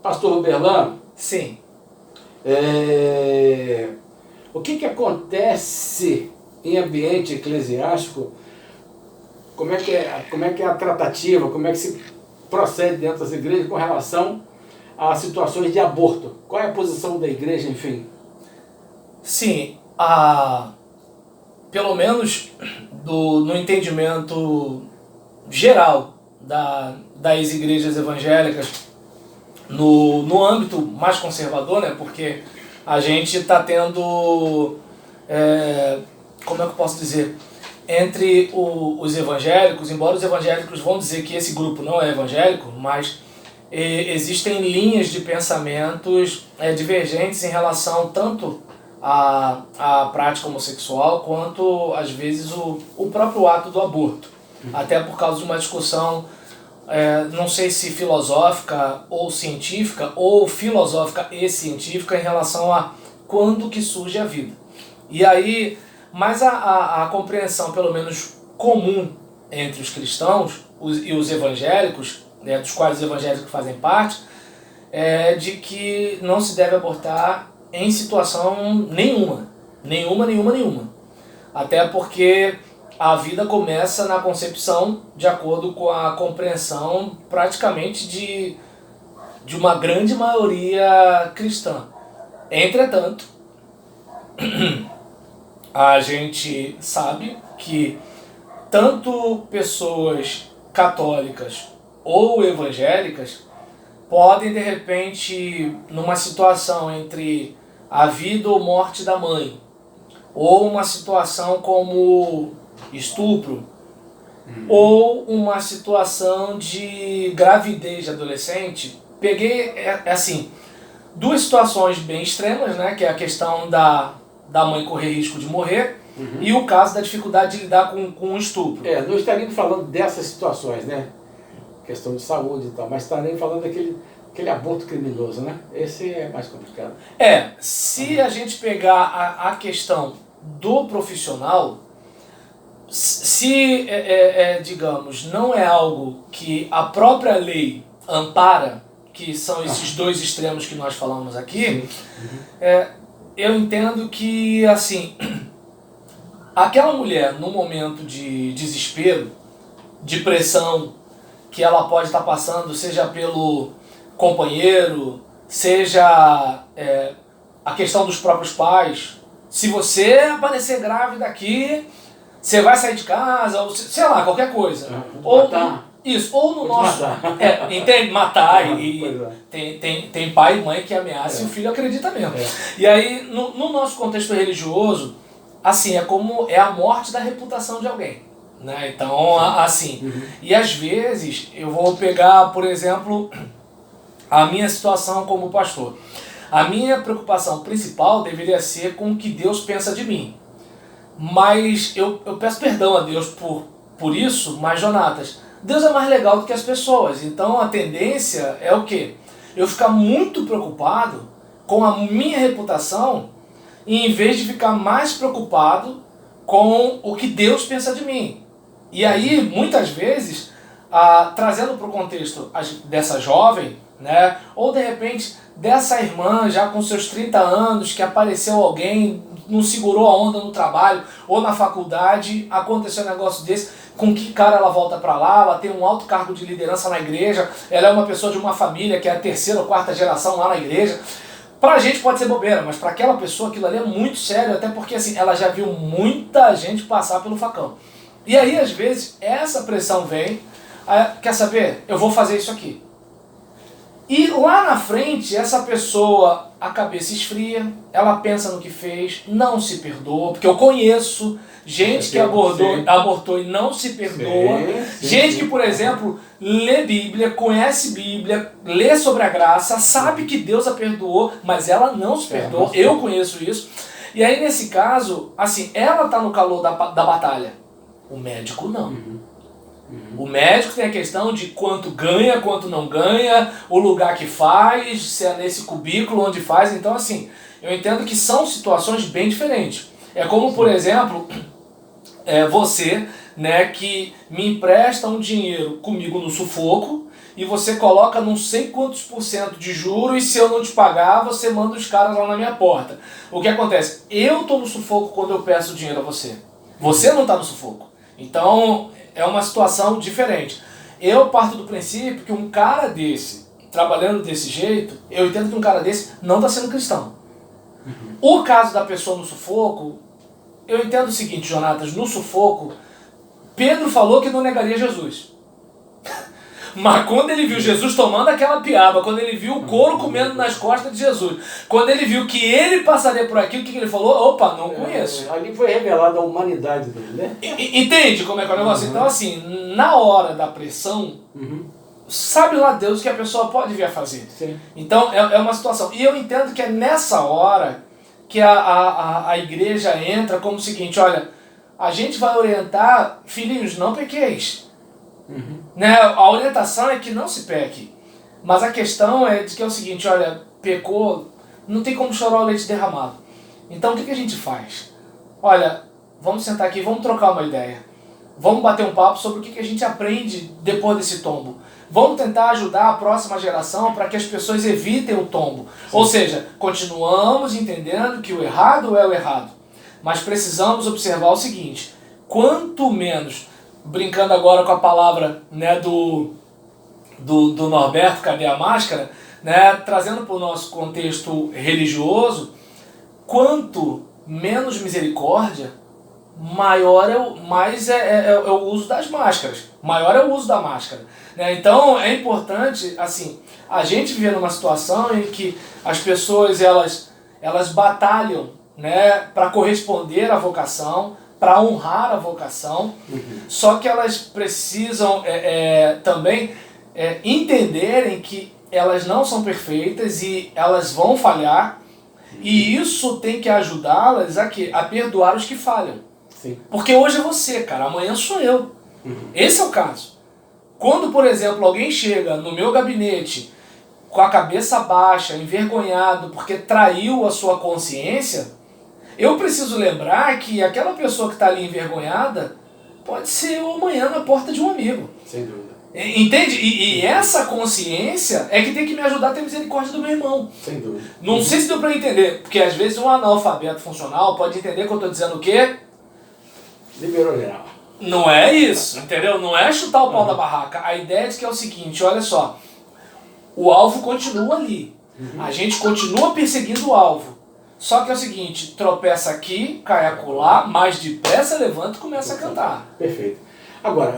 Pastor Ruberlan, Sim. o que acontece em ambiente eclesiástico? Como é que é a tratativa? Como é que se procede dentro das igrejas com relação a situações de aborto? Qual é a posição da igreja, enfim? Sim, pelo menos no entendimento geral das igrejas evangélicas, no âmbito mais conservador, né? Porque a gente está tendo, como é que eu posso dizer, entre os evangélicos, embora os evangélicos vão dizer que esse grupo não é evangélico, mas existem linhas de pensamentos divergentes em relação tanto à prática homossexual quanto, às vezes, o próprio ato do aborto. Até por causa de uma discussão, não sei se filosófica ou científica, ou filosófica e científica em relação a quando que surge a vida. E aí, mas a compreensão, pelo menos comum entre os cristãos e os evangélicos, dos quais os evangélicos fazem parte, é de que não se deve abortar em situação nenhuma. Até porque a vida começa na concepção de acordo com a compreensão praticamente de uma grande maioria cristã. Entretanto, a gente sabe que tanto pessoas católicas ou evangélicas podem, de repente, numa situação entre a vida ou morte da mãe, ou uma situação como estupro, ou uma situação de gravidez de adolescente, peguei, assim, duas situações bem extremas, né, que é a questão da mãe correr risco de morrer, e o caso da dificuldade de lidar com o estupro. Não estaríamos falando dessas situações, né? Questão de saúde e tal, mas estaremos falando daquele aborto criminoso, né? Esse é mais complicado. Se a gente pegar a questão do profissional, se, digamos, não é algo que a própria lei ampara, que são esses dois extremos que nós falamos aqui, eu entendo que, assim, aquela mulher, no momento de desespero, de pressão que ela pode estar passando, seja pelo companheiro, seja a questão dos próprios pais. Se você aparecer grávida aqui, você vai sair de casa, ou sei lá, qualquer coisa. Ou matar. Isso, ou no nosso... Matar. Entende? Matar. Pois Tem pai e mãe que ameaçam e o filho acredita mesmo. E aí, no nosso contexto religioso, assim, é a morte da reputação de alguém. Né? Então, assim, e às vezes eu vou pegar, por exemplo, a minha situação como pastor. A minha preocupação principal deveria ser com o que Deus pensa de mim. Mas eu peço perdão a Deus por isso, mas Jonatas, Deus é mais legal do que as pessoas. Então a tendência é o quê? Eu ficar muito preocupado com a minha reputação, em vez de ficar mais preocupado com o que Deus pensa de mim. E aí, muitas vezes, trazendo para o contexto dessa jovem, né, ou de repente dessa irmã já com seus 30 anos, que apareceu alguém, não segurou a onda no trabalho ou na faculdade, aconteceu um negócio desse, com que cara ela volta para lá, ela tem um alto cargo de liderança na igreja, ela é uma pessoa de uma família que é a terceira ou quarta geração lá na igreja. Pra gente pode ser bobeira, mas pra aquela pessoa aquilo ali é muito sério, até porque assim, ela já viu muita gente passar pelo facão. E aí, às vezes, essa pressão vem, quer saber? Eu vou fazer isso aqui. E lá na frente, essa pessoa, a cabeça esfria, ela pensa no que fez, não se perdoa, porque eu conheço gente que abortou e não se perdoa, gente que, por exemplo, lê Bíblia, conhece Bíblia, lê sobre a graça, sabe que Deus a perdoou, mas ela não se perdoa, eu conheço isso. E aí, nesse caso, assim, ela está no calor da batalha. O médico não. O médico tem a questão de quanto ganha, quanto não ganha, o lugar que faz, se é nesse cubículo onde faz. Então, assim, eu entendo que são situações bem diferentes. É como, por exemplo, você, né, que me empresta um dinheiro comigo no sufoco e você coloca não sei quantos % de juros, e se eu não te pagar, você manda os caras lá na minha porta. O que acontece? Eu estou no sufoco quando eu peço dinheiro a você. Você não está no sufoco. Então, é uma situação diferente. Eu parto do princípio que um cara desse, trabalhando desse jeito, eu entendo que um cara desse não está sendo cristão. O caso da pessoa no sufoco, eu entendo o seguinte, Jonatas, no sufoco, Pedro falou que não negaria Jesus. Mas quando ele viu Jesus tomando aquela piaba, quando ele viu o couro comendo nas costas de Jesus, quando ele viu que ele passaria por aquilo, o que ele falou? Opa, não conheço. Ali foi revelada a humanidade dele, né? Entende como é que é o negócio? Então, assim, na hora da pressão, sabe lá Deus o que a pessoa pode vir a fazer. Sim. Então, é uma situação. E eu entendo que é nessa hora que a igreja entra como o seguinte, olha, a gente vai orientar, filhinhos, não pequeis. Né? A orientação é que não se peque. Mas a questão é de que é o seguinte, olha, pecou, não tem como chorar o leite derramado. Então o que a gente faz? Olha, vamos sentar aqui, vamos trocar uma ideia. Vamos bater um papo sobre o que a gente aprende depois desse tombo. Vamos tentar ajudar a próxima geração para que as pessoas evitem o tombo. Sim. Ou seja, continuamos entendendo que o errado é o errado. Mas precisamos observar o seguinte, quanto menos, brincando agora com a palavra, né, do Norberto, cadê a máscara, né, trazendo para o nosso contexto religioso, quanto menos misericórdia, maior é o uso das máscaras, maior é o uso da máscara. Né? Então é importante assim, a gente viver numa situação em que as pessoas elas batalham, né, para corresponder à vocação, para honrar a vocação, só que elas precisam também entenderem que elas não são perfeitas e elas vão falhar, e isso tem que ajudá-las a perdoar os que falham. Sim. Porque hoje é você, cara, amanhã sou eu. Esse é o caso. Quando, por exemplo, alguém chega no meu gabinete com a cabeça baixa, envergonhado, porque traiu a sua consciência, eu preciso lembrar que aquela pessoa que está ali envergonhada pode ser eu amanhã na porta de um amigo. Sem dúvida. Entende? E essa consciência é que tem que me ajudar a ter misericórdia do meu irmão. Sem dúvida. Não sei se deu para entender, porque às vezes um analfabeto funcional pode entender que eu estou dizendo o quê? Liberou geral. Não é isso, entendeu? Não é chutar o pau da barraca. A ideia é de que é o seguinte, olha só, o alvo continua ali. A gente continua perseguindo o alvo. Só que é o seguinte, tropeça aqui, cai acolá, mais depressa levanta e começa a cantar. Perfeito. Agora,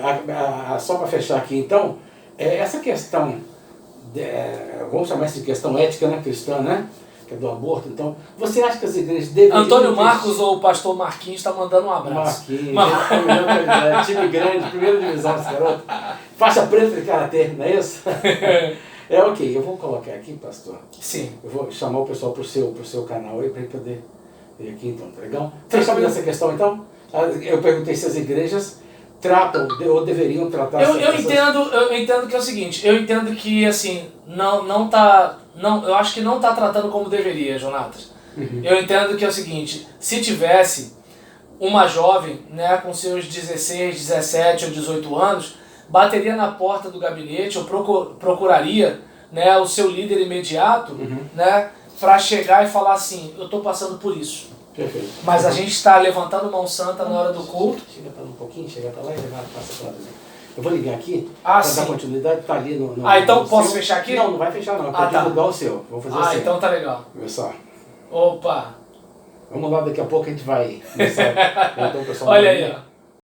só para fechar aqui então, essa questão, vamos chamar isso de questão ética, né, cristã, né? Que é do aborto, então, você acha que as igrejas deveriam... Antônio Marcos ou o pastor Marquinhos está mandando um abraço. Marquinhos, time grande, primeira divisão desse garoto. Faixa preta de karatê, não é isso? Ok, eu vou colocar aqui, pastor. Sim. Eu vou chamar o pessoal pro seu canal aí para ele poder vir aqui, então, tá legal? Fechamos essa questão, então? Eu perguntei se as igrejas tratam ou deveriam tratar... Eu entendo que é o seguinte, eu entendo que, assim, eu acho que não está tratando como deveria, Jonatas. Eu entendo que é o seguinte, se tivesse uma jovem, né, com seus 16, 17 ou 18 anos, bateria na porta do gabinete ou procuraria, né, o seu líder imediato, né, para chegar e falar assim, eu estou passando por isso. Perfeito. Mas a gente está levantando mão santa na hora do culto. Chega para um pouquinho, chega para lá e passa para lá. Eu vou ligar aqui, para dar continuidade, tá ali no então no posso seu. fechar aqui? Não vai fechar não, eu quero divulgar o seu. Vou fazer assim. Então tá legal. Começar. Opa! Vamos lá, daqui a pouco a gente vai começar. Então, pessoal, olha aí, ó.